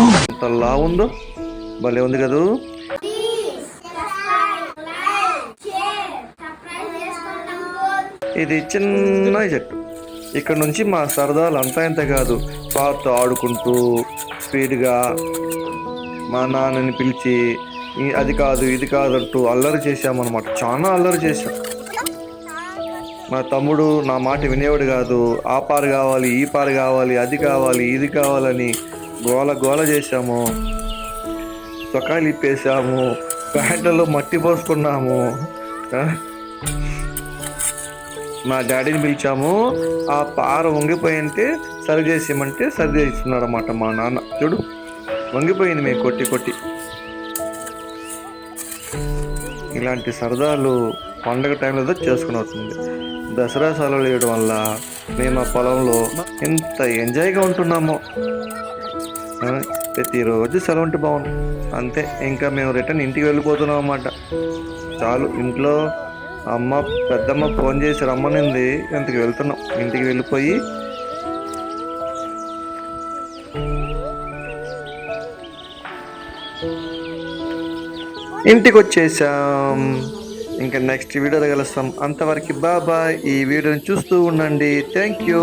ఎంత లా ఉందో, భలే ఉంది కదా. ఇది చిన్న చెట్టు. ఇక్కడ నుంచి మా సరదాలు అంతా ఇంత కాదు, పాతో ఆడుకుంటూ స్పీడ్గా మా నాన్నని పిలిచి అది కాదు ఇది కాదు అంటూ అల్లరి చేసామన్నమాట. చాలా అల్లరి చేసాం. మా తమ్ముడు నా మాట వినేవాడు కాదు. ఆ పారు కావాలి, ఈ పారు కావాలి, అది కావాలి, ఇది కావాలని గోల గోల చేసాము. చొక్కాలు ఇప్పేసాము, ప్యాంట్లలో మట్టి పోసుకున్నాము. మా డాడీని పిలిచాము. ఆ పార వంగిపోయింటే సరి చేసేయమంటే సరి చేస్తున్నాడు అన్నమాట మా నాన్న. చూడు, వంగిపోయింది మేము కొట్టి కొట్టి. ఇలాంటి సరదాలు పండగ టైంలో చేసుకుని అవుతుంది. దసరా సెలవులు వేయడం వల్ల మేము ఆ పొలంలో ఎంత ఎంజాయ్గా ఉంటున్నామో. ప్రతిరోజు సెలవు ఉంటే బాగుంది. అంతే, ఇంకా మేము రిటర్న్ ఇంటికి వెళ్ళిపోతున్నాం అన్నమాట. చాలు, ఇంట్లో అమ్మ పెద్దమ్మ ఫోన్ చేసి రమ్మనింది, ఇంటికి వెళ్తున్నాం. ఇంటికి వెళ్ళిపోయి ఇంటికి వచ్చేసాం. ఇంకా నెక్స్ట్ వీడియోలో కలుస్తాం. అంతవరకు బాయ్. ఈ వీడియోని చూస్తూ ఉండండి. Thank you.